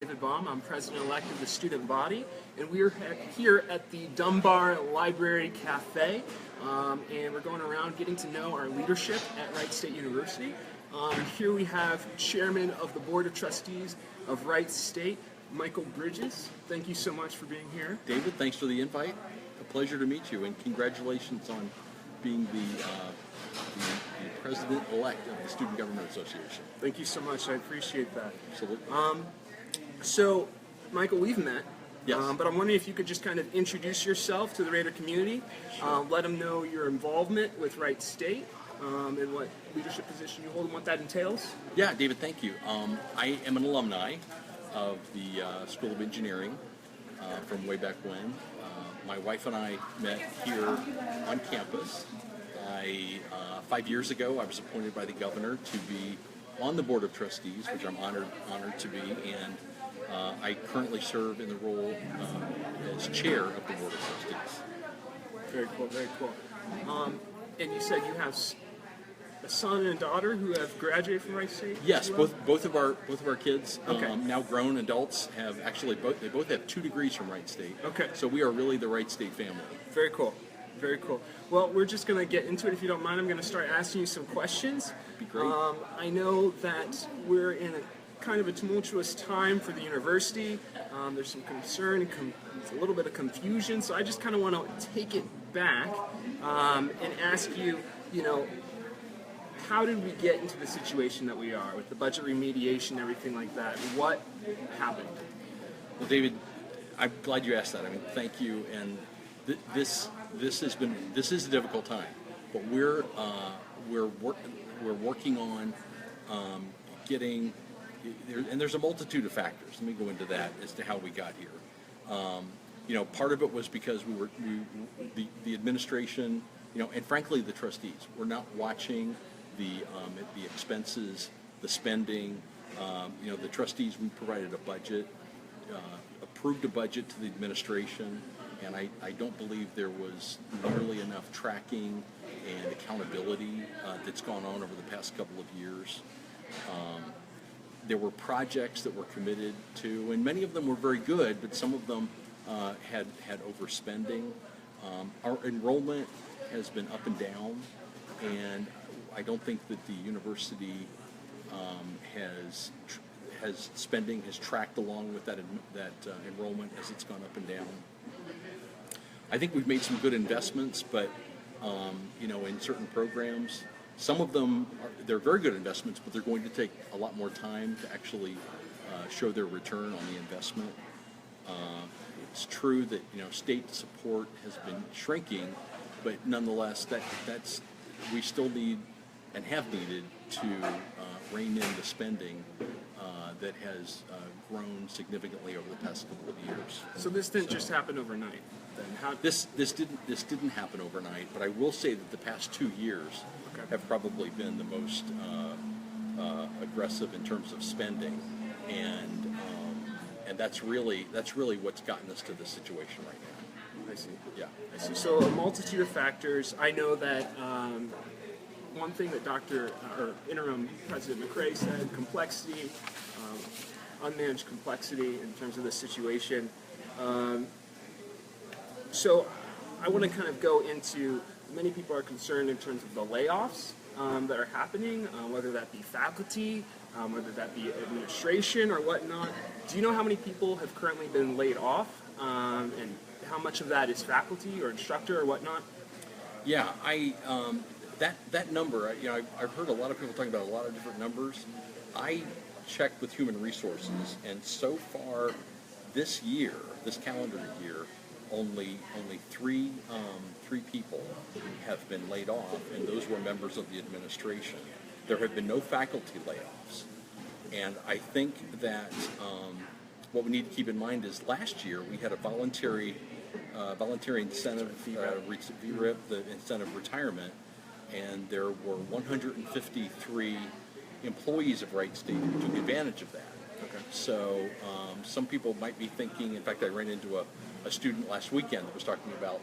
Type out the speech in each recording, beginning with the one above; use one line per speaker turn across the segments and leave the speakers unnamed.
David Baum. I'm president-elect of the student body, and we're here at the Dunbar Library Cafe, and we're going around getting to know our leadership at Wright State University. Here we have Chairman of the Board of Trustees of Wright State, Michael Bridges. Thank you so much for being here.
David, thanks for the invite. A pleasure to meet you, and congratulations on being the president-elect of the Student Government Association.
Thank you so much. I appreciate that.
Absolutely.
So, Michael, we've met.
Yes.
But I'm wondering if you could just kind of introduce yourself to the Raider community, let them know your involvement with Wright State, and what leadership position you hold and what that entails.
Yeah, David, thank you. I am an alumni of the School of Engineering from way back when. My wife and I met here on campus. 5 years ago, I was appointed by the governor to be on the Board of Trustees, which I'm honored to be, and I currently serve in the role as chair of the Board of Trustees.
Very cool, very cool. And you said you have a son and a daughter who have graduated from Wright State?
Yes,
as well?
both of our kids,
Okay.
now grown adults, have actually both have 2 degrees from Wright State.
Okay.
So we are really the Wright State family.
Very cool. Very cool. Well, we're just going to get into it. If you don't mind, I'm going to start asking you some questions.
Be great.
I know that we're in a kind of a tumultuous time for the university. There's some concern, a little bit of confusion. So I just kind of want to take it back and ask you, how did we get into the situation that we are with the budget remediation and everything like that? What happened?
Well, David, I'm glad you asked that. I mean, thank you. And this is a difficult time, but we're working on getting. And there's a multitude of factors. Let me go into that as to how we got here. Part of it was because the administration, and frankly the trustees, were not watching the expenses, the spending. The trustees, we provided a budget, approved a budget to the administration, and I don't believe there was nearly enough tracking and accountability that's gone on over the past couple of years. There were projects that were committed to, and many of them were very good, but some of them had overspending. Our enrollment has been up and down, and I don't think that the university spending has tracked along with that enrollment as it's gone up and down. I think we've made some good investments, but in certain programs, some of them they're very good investments, but they're going to take a lot more time to actually show their return on the investment. It's true that state support has been shrinking, but nonetheless, that's we still need and have needed to rein in the spending that has grown significantly over the past couple of years.
So this didn't just happen overnight. Then
This didn't happen overnight, but I will say that the past 2 years have probably been the most aggressive in terms of spending, and that's really what's gotten us to this situation right now.
I see.
Yeah.
I see. So a multitude of factors. I know that one thing that Interim President McRae said: complexity, unmanaged complexity in terms of the situation. So I want to kind of go into, many people are concerned in terms of the layoffs that are happening, whether that be faculty, whether that be administration or whatnot. Do you know how many people have currently been laid off, and how much of that is faculty or instructor or whatnot?
Yeah, that number, I've heard a lot of people talking about a lot of different numbers. I checked with Human Resources, and so far this calendar year, only three people have been laid off, and those were members of the administration. There have been no faculty layoffs, and I think that what we need to keep in mind is last year we had a voluntary incentive, VRIP, the incentive retirement, and there were 153 employees of Wright State who took advantage of that. Okay. So some people might be thinking, in fact I ran into a student last weekend that was talking about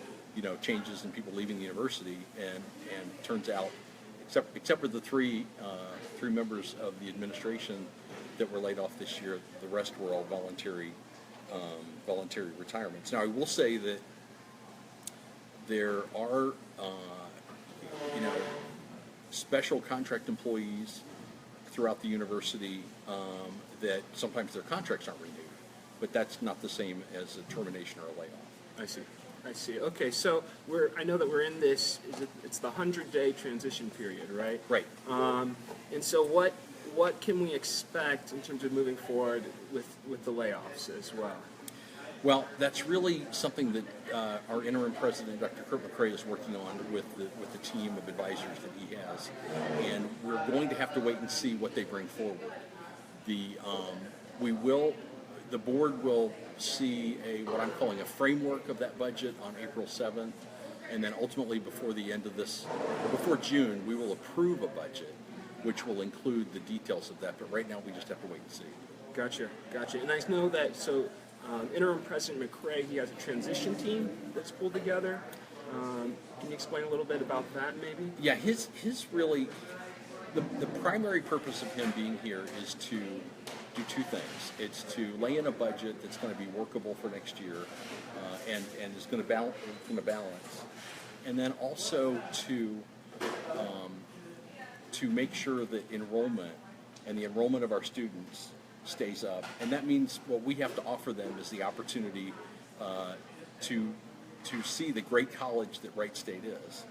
changes in people leaving the university, and turns out except for the three members of the administration, that were laid off this year. The rest were all voluntary retirements. Now, I will say that there are, special contract employees throughout the university that sometimes their contracts aren't renewed, but that's not the same as a termination or a layoff.
I see. Okay, so I know that we're in this. It's the 100-day transition period, right?
Right.
And so what can we expect in terms of moving forward with the layoffs as well?
Well, that's really something that our interim president, Dr. Kurt McCrae, is working on with the team of advisors that he has, and we're going to have to wait and see what they bring forward. The board will see what I'm calling a framework of that budget on April 7th, and then ultimately before June, we will approve a budget which will include the details of that. But right now, we just have to wait and see.
Gotcha. And I know that interim President McCrae, he has a transition team that's pulled together. Can you explain a little bit about that, maybe?
Yeah, his really, the primary purpose of him being here is to do two things. It's to lay in a budget that's going to be workable for next year, and is going to balance, and then also to make sure that enrollment and the enrollment of our students stays up, and that means what we have to offer them is the opportunity to see the great college that Wright State is.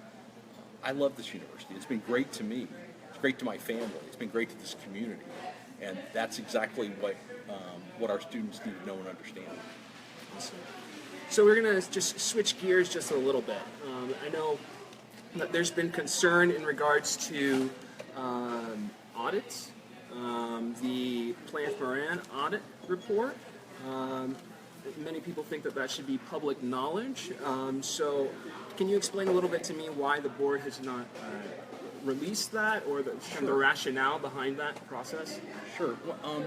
I love this university. It's been great to me. It's great to my family. It's been great to this community, and that's exactly what our students need to know and understand.
So we're going to just switch gears just a little bit. I know that there's been concern in regards to audits. The Moran audit report. Many people think that should be public knowledge. So can you explain a little bit to me why the board has not released that, or the rationale behind that process?
Sure. Well,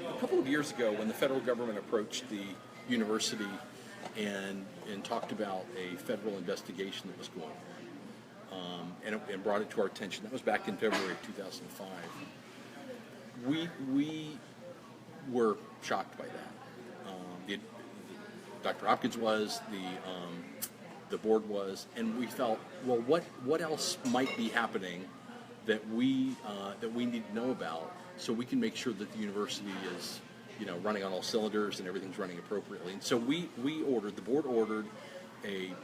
a couple of years ago, when the federal government approached the university and talked about a federal investigation that was going on, and brought it to our attention, that was back in February of 2005. We were shocked by that. Dr. Hopkins was, the board was, and we felt, well, what else might be happening that we need to know about, so we can make sure that the university is, running on all cylinders and everything's running appropriately. And so the board ordered an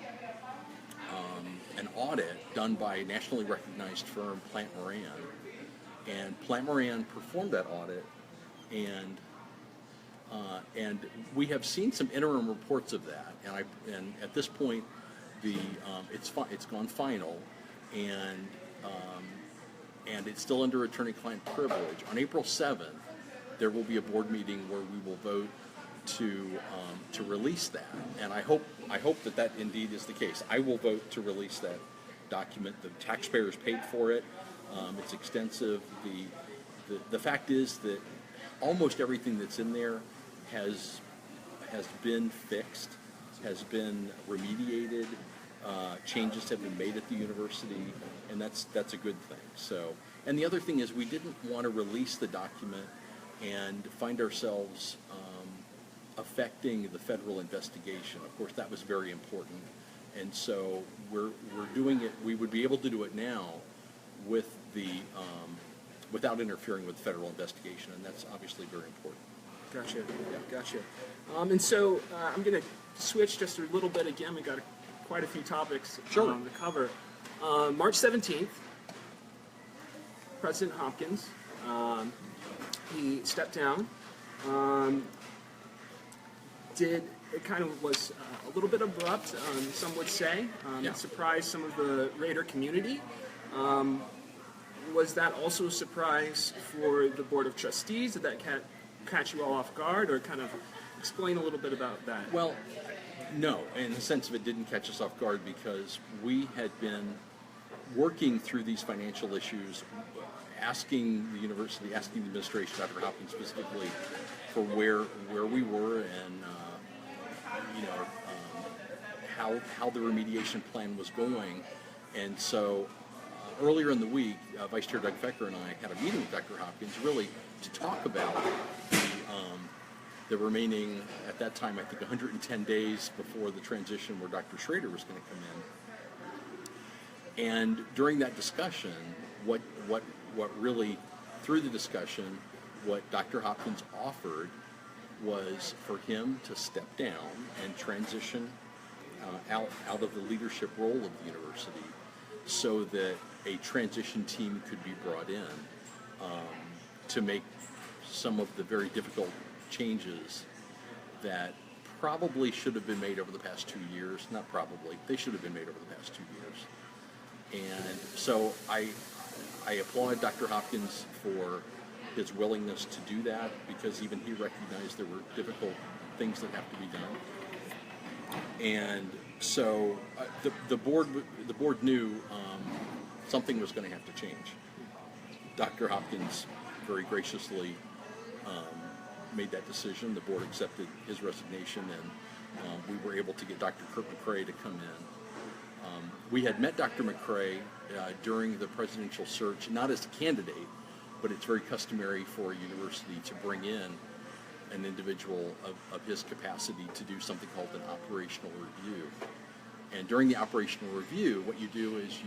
audit done by a nationally recognized firm, Moran. And Moran performed that audit, and we have seen some interim reports of that. And at this point, it's gone final, and it's still under attorney-client privilege. On April 7th, there will be a board meeting where we will vote to release that, and I hope that indeed is the case. I will vote to release that document. The taxpayers paid for it. It's extensive. The fact is that almost everything that's in there has been fixed, has been remediated. Changes have been made at the university, and that's a good thing. So, and the other thing is, we didn't want to release the document and find ourselves affecting the federal investigation. Of course, that was very important, and so we're doing it. We would be able to do it now with without interfering with the federal investigation, and that's obviously very important.
Gotcha. And so I'm going to switch just a little bit again. We got quite a few topics to cover. March 17th, President Hopkins, he stepped down. It kind of was a little bit abrupt, some would say. It surprised some of the Raider community. Was that also a surprise for the Board of Trustees? Did that catch you all off guard, or kind of explain a little bit about that?
Well, no, in the sense of it didn't catch us off guard, because we had been working through these financial issues, asking the university, asking the administration, Dr. Hopkins specifically, for where we were, and how the remediation plan was going. And so earlier in the week, Vice Chair Doug Fecker and I had a meeting with Dr. Hopkins, really to talk about the remaining, at that time, I think 110 days before the transition where Dr. Schrader was going to come in. And during that discussion, what really, through the discussion, what Dr. Hopkins offered was for him to step down and transition out of the leadership role of the university so that a transition team could be brought in to make some of the very difficult changes that probably should have been made over the past 2 years. Not probably, they should have been made over the past 2 years. And so I applaud Dr. Hopkins for his willingness to do that, because even he recognized there were difficult things that have to be done. And so the board knew something was going to have to change. Dr. Hopkins very graciously made that decision. The board accepted his resignation, and we were able to get Dr. Kurt McCrae to come in. We had met Dr. McCrae during the presidential search, not as a candidate, but it's very customary for a university to bring in an individual of his capacity to do something called an operational review. And during the operational review, what you do is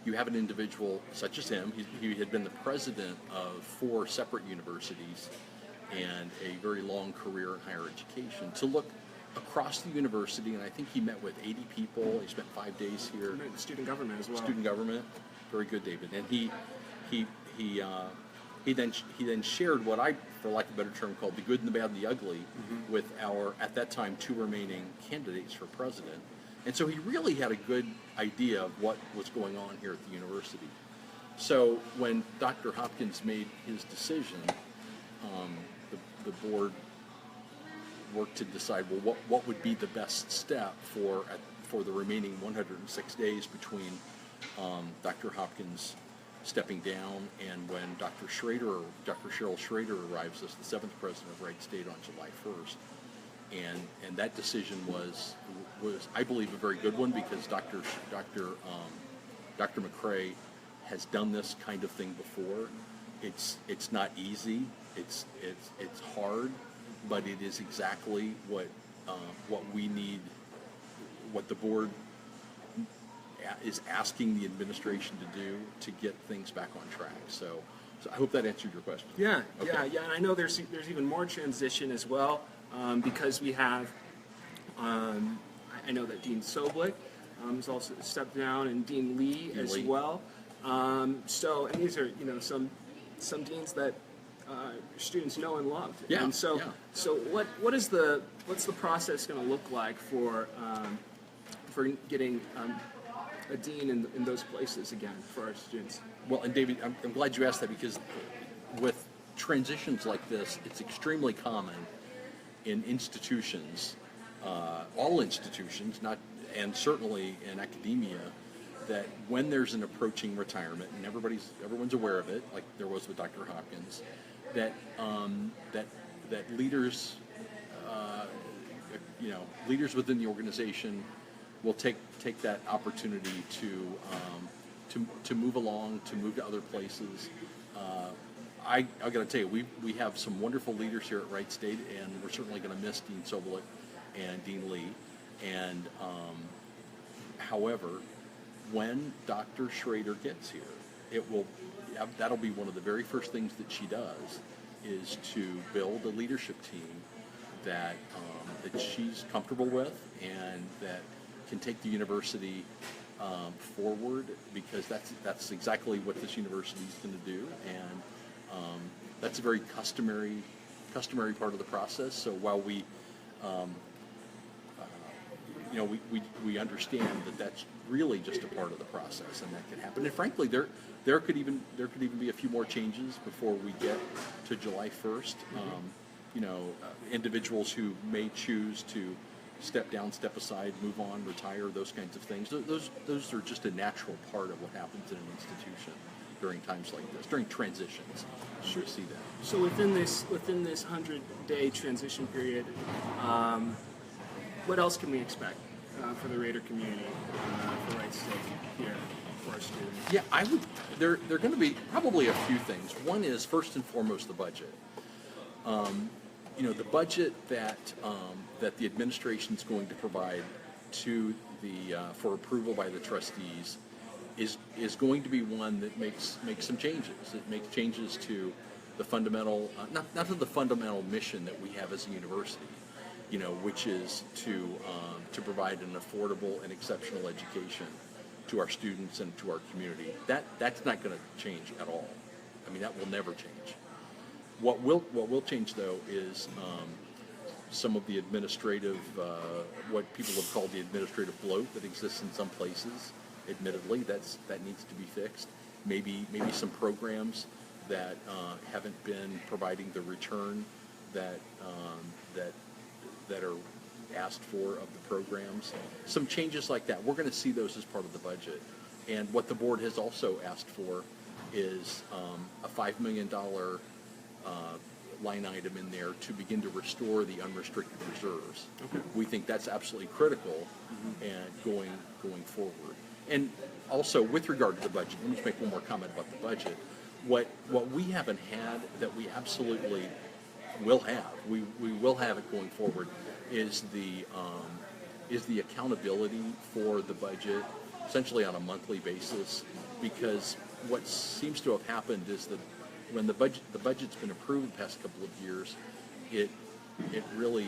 you have an individual such as him. He had been the president of 4 separate universities and a very long career in higher education, to look across the university, and I think he met with 80 people. He spent 5 days here.
Student government as well.
Student government, very good, David. And he then shared what I, for lack of a better term, called the good and the bad and the ugly with our, at that time, 2 remaining candidates for president. And so he really had a good idea of what was going on here at the university. So when Dr. Hopkins made his decision, the board worked to decide, well, what would be the best step for the remaining 106 days between Dr. Hopkins stepping down and when Dr. Cheryl Schrader arrives as the 7th president of Wright State on July 1st. And that decision was I believe a very good one, because Dr. McCrae has done this kind of thing before. It's not easy. It's hard, but it is exactly what we need, what the board is asking the administration to do to get things back on track. So I hope that answered your question.
Yeah,
okay.
yeah, and I know there's even more transition as well, because we have, I know that Dean Soblik has also stepped down, and Dean Lee as well. So, and these are, some deans that students know and love.
Yeah.
And so, so what's the process going to look like for getting a dean in those places again for our students?
Well, and David, I'm glad you asked that, because with transitions like this, it's extremely common in institutions, all institutions, and certainly in academia, that when there's an approaching retirement, and everyone's aware of it, like there was with Dr. Hopkins, that leaders, leaders within the organization will take that opportunity to move along, to move to other places. I got to tell you, we have some wonderful leaders here at Wright State, and we're certainly going to miss Dean Soblik and Dean Lee. And however, when Dr. Schrader gets here, that'll be one of the very first things that she does, is to build a leadership team that she's comfortable with and that can take the university forward, because that's exactly what this university is going to do, and that's a very customary part of the process. So while we understand that that's really just a part of the process, and that can happen. And frankly, there could even be a few more changes before we get to July 1st. Individuals who may choose to step down, step aside, move on, retire, those kinds of things. Those are just a natural part of what happens in an institution during times like this, during transitions. Sure, see that.
So within this 100-day transition period, what else can we expect for the Raider community, for Wright State here? for our students?
Yeah, I would. There are going to be probably a few things. One is first and foremost the budget. The budget that the administration is going to provide to the for approval by the trustees is going to be one that makes some changes. It makes changes to the fundamental, not to the fundamental mission that we have as a university, which is to provide an affordable and exceptional education to our students and to our community. That's not going to change at all. I mean, that will never change. What will change though is some of the administrative, what people have called the administrative bloat that exists in some places. Admittedly, that needs to be fixed. Maybe some programs that haven't been providing the return that are asked for of the programs. Some changes like that. We're going to see those as part of the budget. And what the board has also asked for is a $5 million line item in there to begin to restore the unrestricted reserves.
Okay.
We think that's absolutely critical and going forward. And also with regard to the budget, let me just make one more comment about the budget. What we haven't had that we absolutely will have, we will have it going forward, is the accountability for the budget, essentially on a monthly basis. Because what seems to have happened is that when the budget's been approved the past couple of years, it really,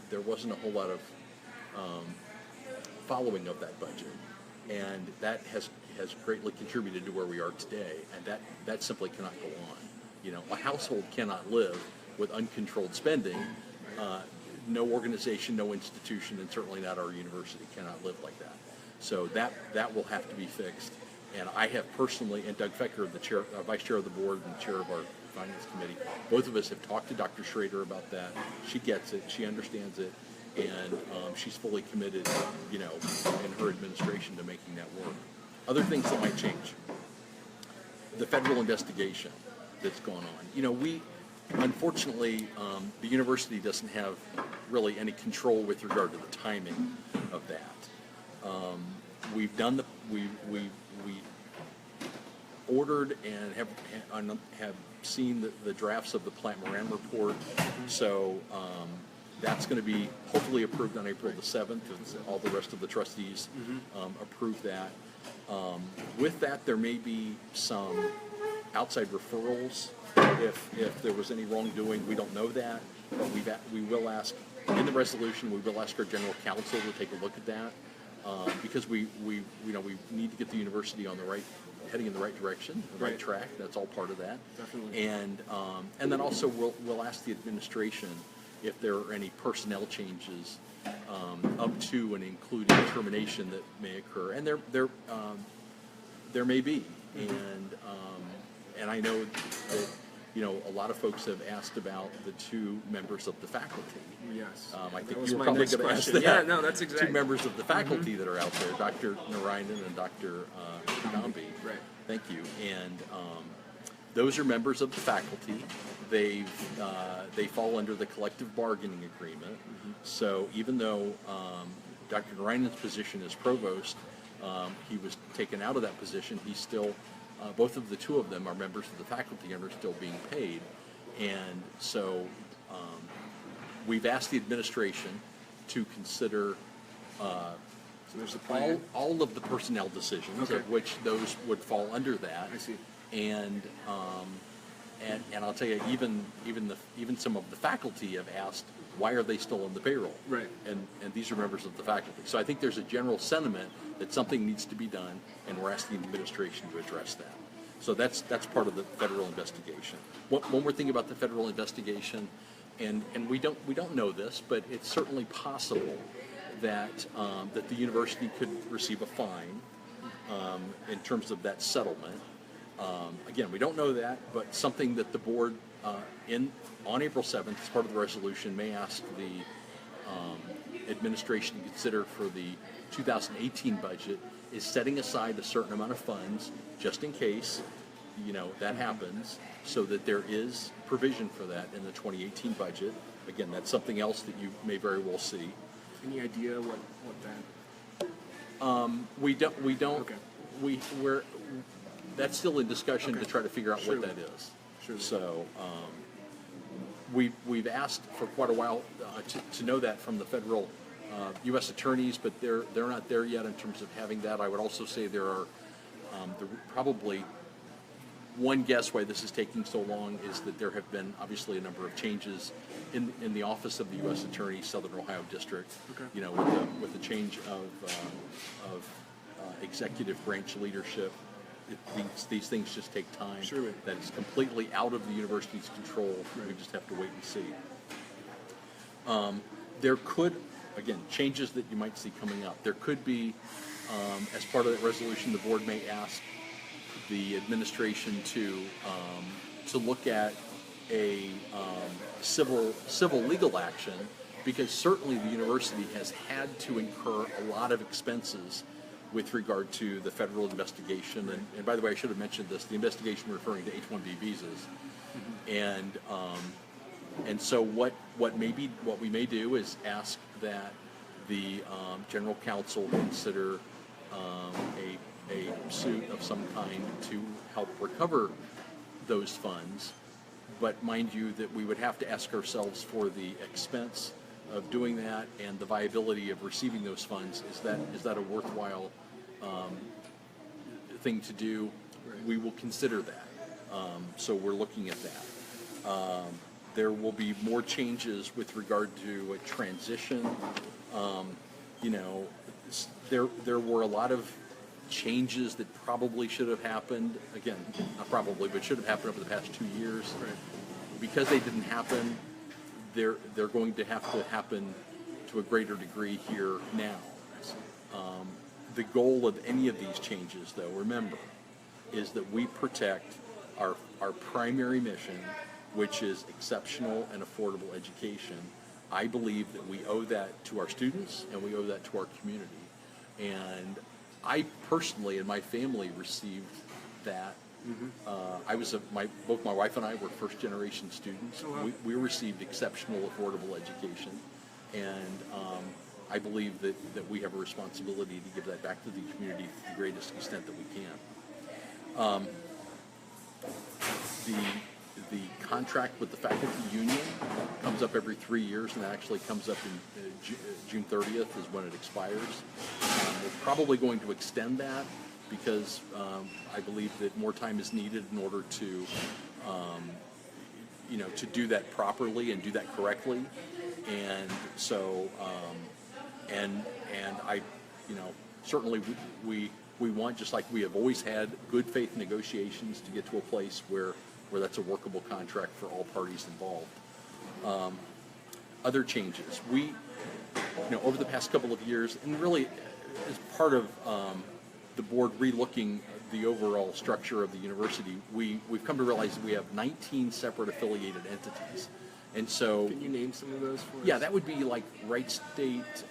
there wasn't a whole lot of following of that budget, and that has greatly contributed to where we are today, and that simply cannot go on. A household cannot live with uncontrolled spending. No organization, no institution, and certainly not our university cannot live like that. So that will have to be fixed. And I have personally, and Doug Fecker, the vice chair of the board and chair of our finance committee, both of us have talked to Dr. Schrader about that. She gets it, she understands it, and she's fully committed, in her administration to making that work. Other things that might change. The federal investigation that's gone on. We, unfortunately, the university doesn't have really any control with regard to the timing of that. We've done we ordered and have seen the drafts of the Plant Moran report. So that's going to be hopefully approved on April the 7th, and all the rest of the trustees approve that. With that, there may be some outside referrals if there was any wrongdoing. We don't know that, but we will ask in the resolution. We will ask our general counsel to take a look at that. Because we need to get the university on heading in the right direction, the right track. That's all part of that.
Definitely.
And then also we'll ask the administration if there are any personnel changes up to and including termination that may occur, and there may be. And I know that a lot of folks have asked about the two members of the faculty.
Yes.
I think
was
you're
my
probably
next
going to ask
question.
that.
Yeah, no, that's exactly.
Two members of the faculty that are out there, Dr. Narayanan and Dr. Gambi.
Right.
Thank you. And those are members of the faculty. They fall under the collective bargaining agreement. So even though Dr. Narayanan's position as provost, he was taken out of that position, he's still, both of the two of them are members of the faculty and are still being paid. And so we've asked the administration to consider
So there's a plan.
all of the personnel decisions,
Okay.
of which those would fall under that.
I see.
And I'll tell you, even some of the faculty have asked, why are they still on the payroll?
Right.
And these are members of the faculty. So I think there's a general sentiment that something needs to be done, and we're asking the administration to address that. So that's part of the federal investigation. One more thing about the federal investigation, and we don't know this, but it's certainly possible that that the university could receive a fine in terms of that settlement. Again, we don't know that, but something that the board on April 7th, as part of the resolution, may ask the administration to consider for the 2018 budget is setting aside a certain amount of funds just in case that happens, so that there is provision for that in the 2018 budget. Again, that's something else that you may very well see.
Any idea what that?
We don't.
Okay.
we're that's still in discussion to try to figure out
Surely.
what that is.
Surely.
So we've asked for quite a while to know that from the federal U.S. attorneys, but they're not there yet in terms of having that. I would also say there are probably one guess why this is taking so long is that there have been obviously a number of changes in the office of the U.S. Attorney, Southern Ohio District.
Okay.
You know, with the change of executive branch leadership, these things just take time.
Surely.
That is completely out of the university's control.
Right.
We just have to wait and see. There could, again, changes that you might see coming up. There could be, as part of that resolution, the board may ask the administration to look at a civil legal action, because certainly the university has had to incur a lot of expenses with regard to the federal investigation. And by the way, I should have mentioned this, the investigation referring to H-1B visas. And so what we may do is ask that the general counsel consider a suit of some kind to help recover those funds. But mind you that we would have to ask ourselves for the expense of doing that and the viability of receiving those funds. Is that a worthwhile thing to do?
Right.
We will consider that. So we're looking at that. There will be more changes with regard to a transition. You know, there were a lot of changes that probably should have happened. Again, not probably, but should have happened over the past 2 years.
Right.
Because they didn't happen, they're going to have to happen to a greater degree here now. The goal of any of these changes, though, remember, is that we protect our primary mission, which is exceptional and affordable education. I believe that we owe that to our students and we owe that to our community. And I personally and my family received that. Mm-hmm. Both my wife and I were first generation students.
Oh, wow.
We received exceptional affordable education, and I believe that we have a responsibility to give that back to the community to the greatest extent that we can. The contract with the faculty union comes up every 3 years, and that actually comes up in June 30th is when it expires. We're probably going to extend that because I believe that more time is needed in order to, to do that properly and do that correctly. And so, and I, certainly we want, just like we have always had, good faith negotiations to get to a place where that's a workable contract for all parties involved. Other changes. We, over the past couple of years, and really as part of the board relooking the overall structure of the university, we've come to realize that we have 19 separate affiliated entities. And so...
Can you name some of those for us?
Yeah, that would be like Wright State,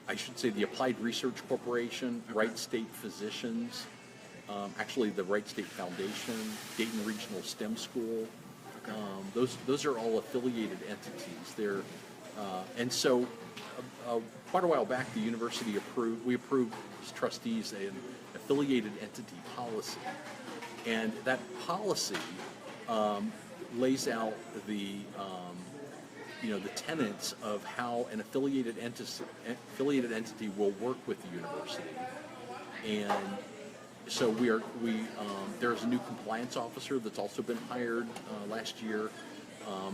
I should say the Applied Research Corporation,
Okay.
Wright State Physicians, actually the Wright State Foundation, Dayton Regional STEM School.
Okay.
Those are all affiliated entities. And so quite a while back, the university approved as trustees an affiliated entity policy, and that policy lays out the tenets of how an affiliated entity will work with the university. And so there's a new compliance officer that's also been hired last year,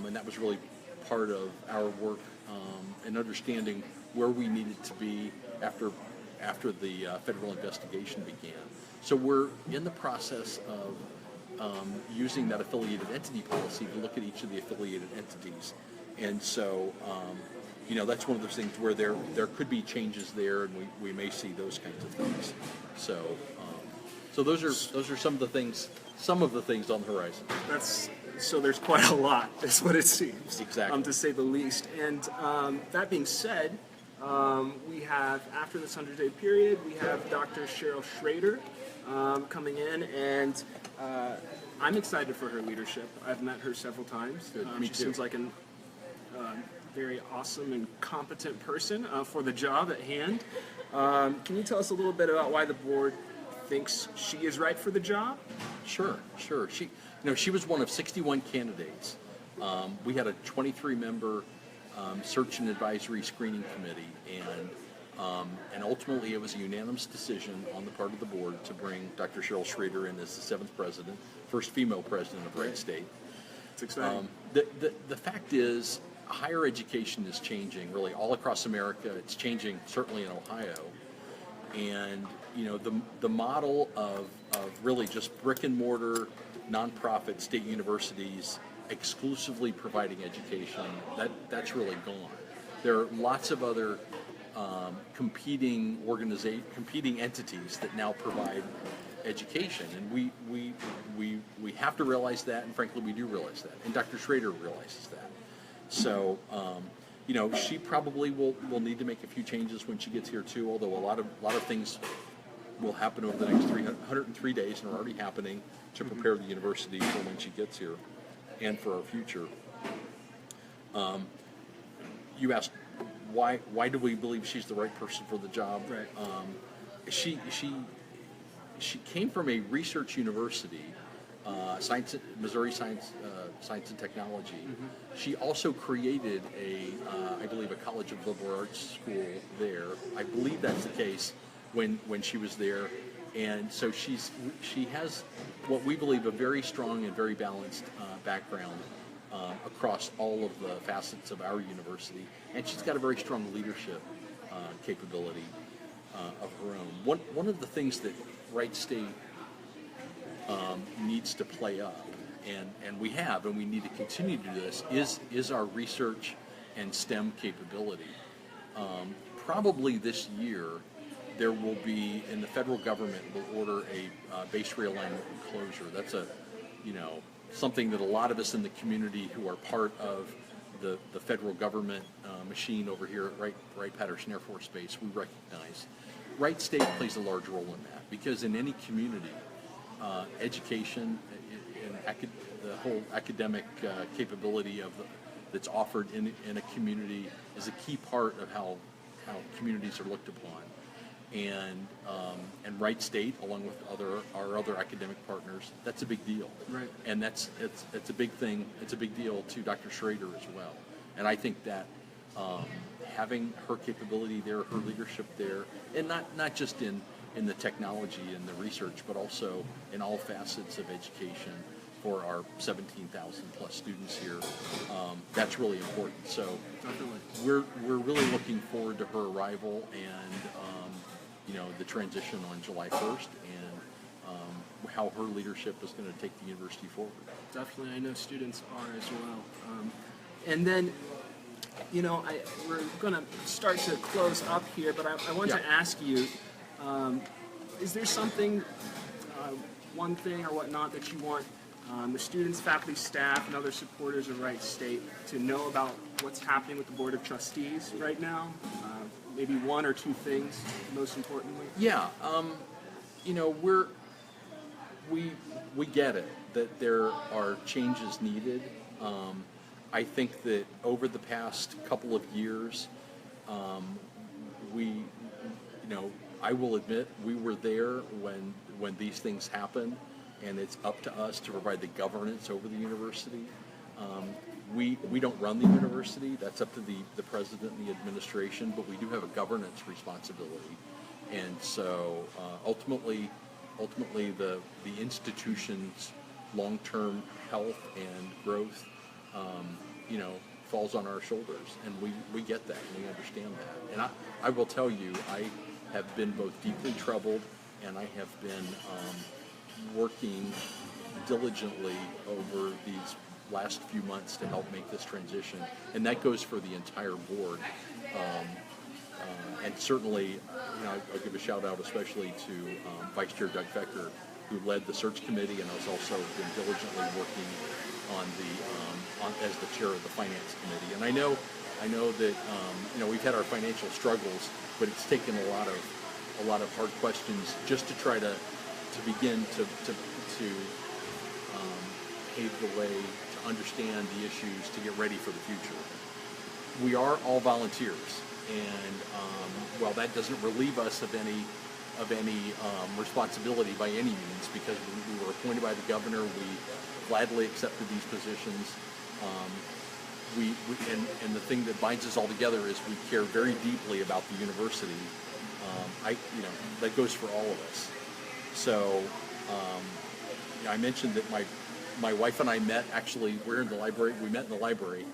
and that was really part of our work in understanding where we needed to be after the federal investigation began. So we're in the process of using that affiliated entity policy to look at each of the affiliated entities. And so, that's one of those things where there could be changes there, and we may see those kinds of things. So those are some of the things on the horizon.
So there's quite a lot, is what it seems.
Exactly.
To say the least. And that being said, we have, after this 100-day period, we have Dr. Cheryl Schrader coming in, and I'm excited for her leadership. I've met her several times.
Good. Me
She
too.
seems like an very awesome and competent person for the job at hand. Can you tell us a little bit about why the board thinks she is right for the job?
Sure. She was one of 61 candidates. We had a 23-member search and advisory screening committee, and ultimately it was a unanimous decision on the part of the board to bring Dr. Cheryl Schrader in as the seventh president, first female president of Wright State.
It's exciting.
The fact is, higher education is changing really all across America. It's changing certainly in Ohio, and the model of really just brick and mortar nonprofit state universities exclusively providing education, that's really gone. There are lots of other competing entities that now provide education, and we have to realize that, and frankly we do realize that, and Dr. Schrader realizes that. So she probably will need to make a few changes when she gets here too, although a lot of things will happen over the next 103 days and are already happening to prepare the university for when she gets here and for our future. You asked why do we believe she's the right person for the job?
Right.
She came from a research university, Missouri Science and Technology.
Mm-hmm.
She also created I believe a College of Liberal Arts school there. I believe that's the case when she was there, and so she has what we believe a very strong and very balanced background across all of the facets of our university, and she's got a very strong leadership capability of her own. One of the things that Wright State needs to play up, and we have, and we need to continue to do this, is our research and STEM capability. Probably this year, there will be, and the federal government will order a base realignment and closure. That's something that a lot of us in the community who are part of the federal government machine over here at Wright-Patterson Air Force Base, we recognize. Wright State plays a large role in that, because in any community, education and the whole academic capability that's offered in a community is a key part of how communities are looked upon. And Wright State, along with our other academic partners, that's a big deal.
Right.
And it's a big thing. It's a big deal to Dr. Schrader as well. And I think that having her capability there, her leadership there, and not just in the technology and the research, but also in all facets of education for our 17,000 plus students here, that's really important. So
Definitely.
we're really looking forward to her arrival and the transition on July 1st, and how her leadership is going to take the university forward.
Definitely, I know students are as well. And then, we're going to start to close up here, but I want to ask you, is there something, one thing or whatnot that you want the students, faculty, staff, and other supporters of Wright State to know about what's happening with the Board of Trustees right now? Maybe one or two things, most importantly.
Yeah, we get it that there are changes needed. I think that over the past couple of years, I will admit we were there when these things happen, and it's up to us to provide the governance over the university. We don't run the university. That's up to the president and the administration, but we do have a governance responsibility. And so ultimately the institution's long-term health and growth falls on our shoulders, and we get that and we understand that. And I will tell you, I have been both deeply troubled, and I have been working diligently over these last few months to help make this transition, and that goes for the entire board. And certainly, I'll give a shout out especially to Vice Chair Doug Becker, who led the search committee and has also been diligently working on as the chair of the finance committee. And I know that we've had our financial struggles, but it's taken a lot of hard questions just to try to begin to pave the way to understand the issues to get ready for the future. we are all volunteers, and while that doesn't relieve us of any responsibility by any means, because we were appointed by the governor, we gladly accepted these positions. And the thing that binds us all together is we care very deeply about the university. That goes for all of us. So I mentioned that my wife and I met, actually, we're in the library, we met in the library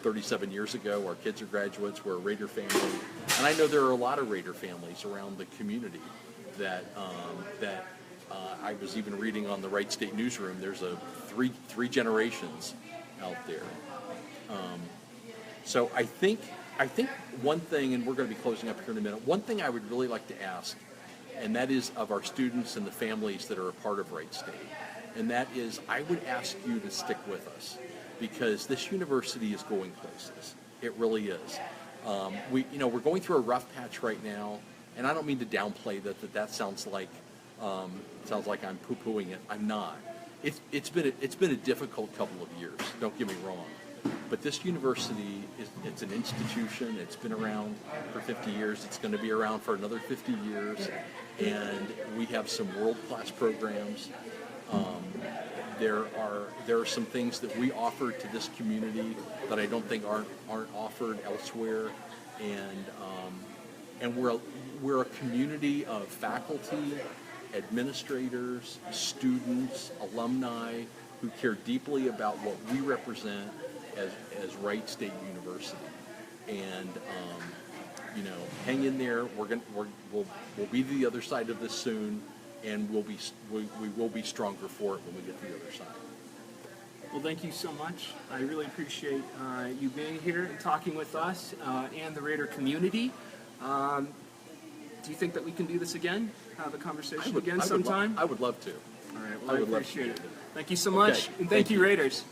37 years ago. Our kids are graduates, we're a Raider family. And I know there are a lot of Raider families around the community that I was even reading on the Wright State newsroom, there's three generations out there. So I think one thing, and we're going to be closing up here in a minute, one thing I would really like to ask, and that is of our students and the families that are a part of Wright State, and that is I would ask you to stick with us, because this university is going places. It really is. We're going through a rough patch right now, and I don't mean to downplay that sounds like I'm poo-pooing it. I'm not. It's been a difficult couple of years. Don't get me wrong. But this university it's an institution. It's been around for 50 years. It's going to be around for another 50 years. And we have some world-class programs. There are some things that we offer to this community that I don't think aren't offered elsewhere. And we're a community of faculty, administrators, students, alumni who care deeply about what we represent as Wright State University. And hang in there. We'll be to the other side of this soon, and we will be stronger for it when we get to the other side.
Well, thank you so much. I really appreciate you being here and talking with us and the Raider community. Do you think that we can do this again? Have a conversation again sometime?
I would love to.
All right. Well, I appreciate it. Thank you so much, and thank you, Raiders.